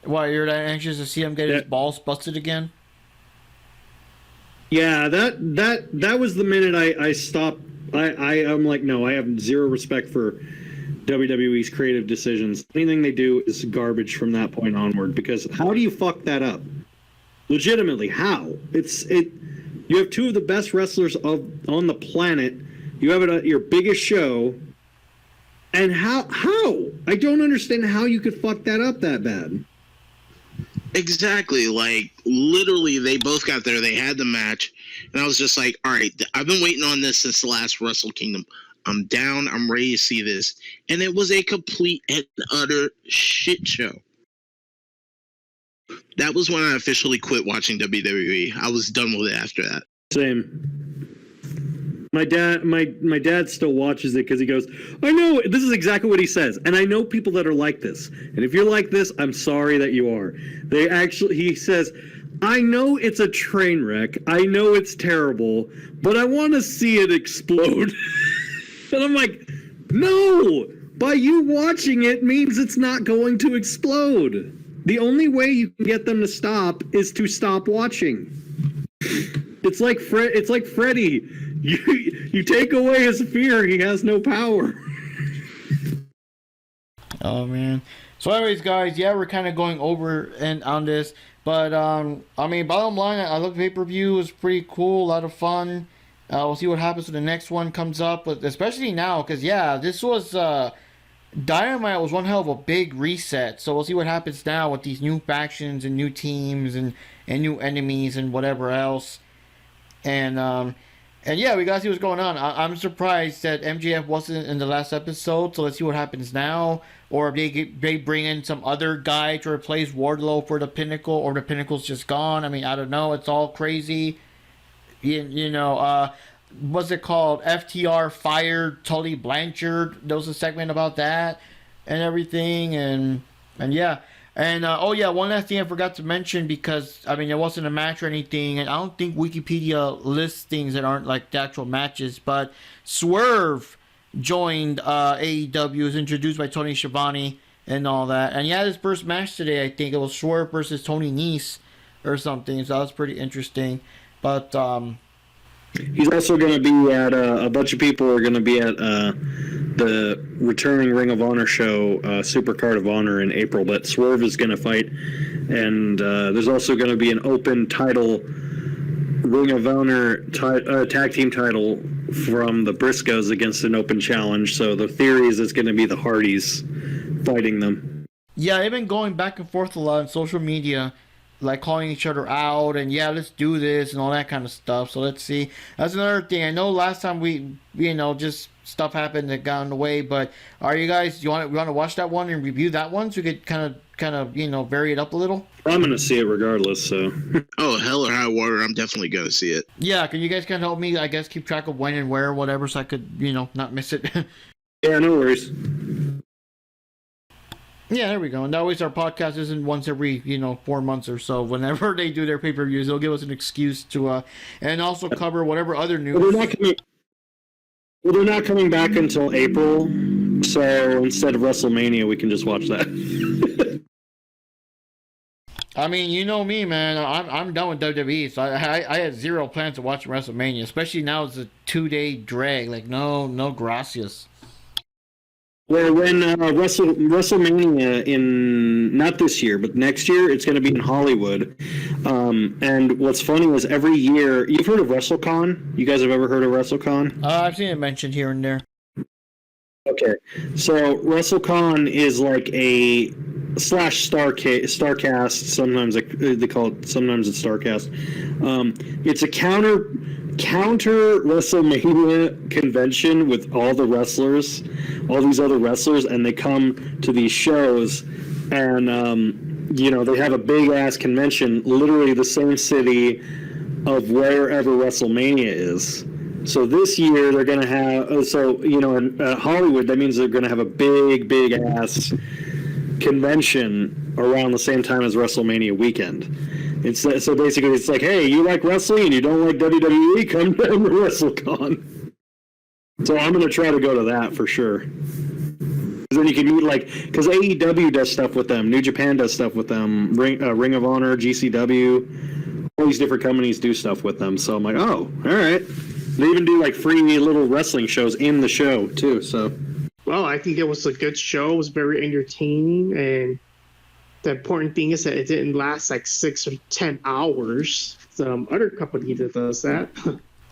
A: Why, you're that anxious to see him get his balls busted again?
B: Yeah, that was the minute I stopped. I'm like, no, I have zero respect for WWE's creative decisions. Anything they do is garbage from that point onward. Because how do you fuck that up? Legitimately, how? You have two of the best wrestlers on the planet. You have it at your biggest show, and how? I don't understand how you could fuck that up that bad.
C: Exactly. Like, literally, they both got there. They had the match. And I was just like, all right, I've been waiting on this since the last Wrestle Kingdom. I'm down. I'm ready to see this. And it was a complete and utter shit show. That was when I officially quit watching WWE. I was done with it after that.
B: Same. My dad still watches it because he goes, I know, this is exactly what he says. And I know people that are like this. And if you're like this, I'm sorry that you are. He says, I know it's a train wreck. I know it's terrible, but I want to see it explode. And I'm like, no, by you watching it means it's not going to explode. The only way you can get them to stop is to stop watching. It's like Freddy. You take away his fear, he has no power.
A: Oh man. So anyways, guys, yeah, we're kind of going over and on this, but I mean, bottom line, I looked pay-per-view, it was pretty cool, a lot of fun. We'll see what happens when the next one comes up, but especially now, because yeah, this was Dynamite was one hell of a big reset. So we'll see what happens now with these new factions and new teams and new enemies and whatever else. And yeah, we gotta see what's going on. I'm surprised that MJF wasn't in the last episode, so let's see what happens now. Or if they bring in some other guy to replace Wardlow for the Pinnacle, or the Pinnacle's just gone. I mean, I don't know. It's all crazy. You know, what's it called? FTR fired Tully Blanchard. There was a segment about that and everything. And yeah. And, oh yeah, one last thing I forgot to mention, because, I mean, it wasn't a match or anything, and I don't think Wikipedia lists things that aren't, like, the actual matches, but Swerve joined AEW, was introduced by Tony Schiavone and all that, and he had his first match today, I think. It was Swerve versus Tony Nese or something, so that was pretty interesting, but,
B: He's also going to be at, a bunch of people are going to be at the returning Ring of Honor show, Supercard of Honor in April, but Swerve is going to fight, and there's also going to be an open title, Ring of Honor tag team title from the Briscoes against an open challenge, so the theory is it's going to be the Hardys fighting them.
A: Yeah, they've been going back and forth a lot on social media, like calling each other out and yeah, let's do this and all that kind of stuff. So let's see. That's another thing. I know last time we just stuff happened that got in the way, but are you guys, you want to watch that one and review that one so we could kind of vary it up a little?
B: I'm gonna see it regardless, so.
C: Oh, hell or high water, I'm definitely gonna see it.
A: Yeah, can you guys kind of help me, I guess, keep track of when and where, whatever, so I could, not miss it?
B: Yeah, no worries.
A: Yeah, there we go. And that way our podcast isn't once every, 4 months or so. Whenever they do their pay-per-views, they'll give us an excuse to, and also cover whatever other news.
B: They're not coming back until April, so instead of WrestleMania, we can just watch that.
A: I mean, you know me, man. I'm done with WWE, so I had zero plans of watching WrestleMania, especially now it's a 2-day drag. Like, no gracias.
B: Well, when WrestleMania in, not this year, but next year, it's going to be in Hollywood. And what's funny is every year, you've heard of WrestleCon? You guys have ever heard of WrestleCon?
A: I've seen it mentioned here and there.
B: Okay, so WrestleCon is like a / Starcast. Sometimes they call it. Sometimes it's Starcast. It's a counter WrestleMania convention with all the wrestlers, all these other wrestlers, and they come to these shows, and they have a big ass convention, literally the same city of wherever WrestleMania is. So this year they're going to have, in Hollywood, that means they're going to have a big ass convention around the same time as WrestleMania weekend. So basically it's like, hey, you like wrestling and you don't like WWE, come down to WrestleCon. So I'm going to try to go to that for sure. Because then you can meet, because AEW does stuff with them, New Japan does stuff with them, Ring of Honor, GCW, all these different companies do stuff with them. So I'm like, oh, all right. They even do free little wrestling shows in the show too. So,
D: well, I think it was a good show. It was very entertaining, and the important thing is that it didn't last 6 or 10 hours. Some other company that does that.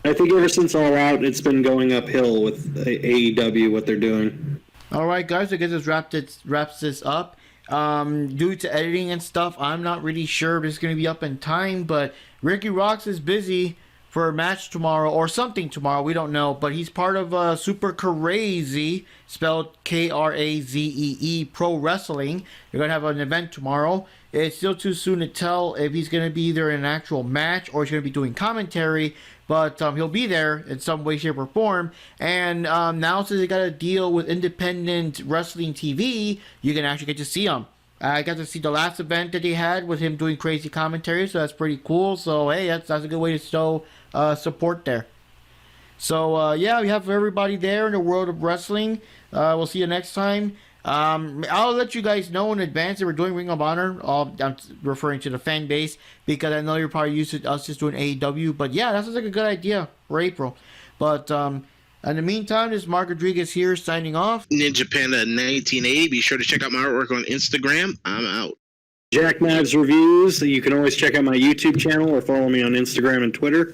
B: I think ever since All Out, it's been going uphill with AEW what they're doing.
A: All right, guys, I guess this wraps this up. Due to editing and stuff, I'm not really sure if it's going to be up in time, but Ricky Rocks is busy for a match tomorrow or something tomorrow. We don't know, but he's part of Super Crazy, spelled Krazee, Pro Wrestling. They're going to have an event tomorrow. It's still too soon to tell if he's going to be either in an actual match or he's going to be doing commentary, but he'll be there in some way, shape, or form. And now since they got a deal with Independent Wrestling TV, you can actually get to see him. I got to see the last event that they had with him doing crazy commentary, so that's pretty cool. So, hey, that's a good way to show support there. So, yeah, we have everybody there in the world of wrestling. We'll see you next time. I'll let you guys know in advance that we're doing Ring of Honor. I'm referring to the fan base because I know you're probably used to us just doing AEW. But, yeah, that sounds like a good idea for April. But, in the meantime, this is Mark Rodriguez here signing off.
C: NinjaPanda 1980. Be sure to check out my artwork on Instagram. I'm out.
B: Jack Knives Reviews. You can always check out my YouTube channel or follow me on Instagram and Twitter.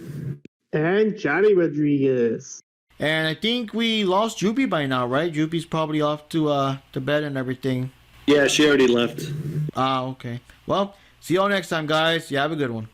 D: And Johnny Rodriguez.
A: And I think we lost Jupi by now, right? Jupi's probably off to bed and everything.
B: Yeah, she already left.
A: Ah, okay. Well, see y'all next time, guys. You have a good one.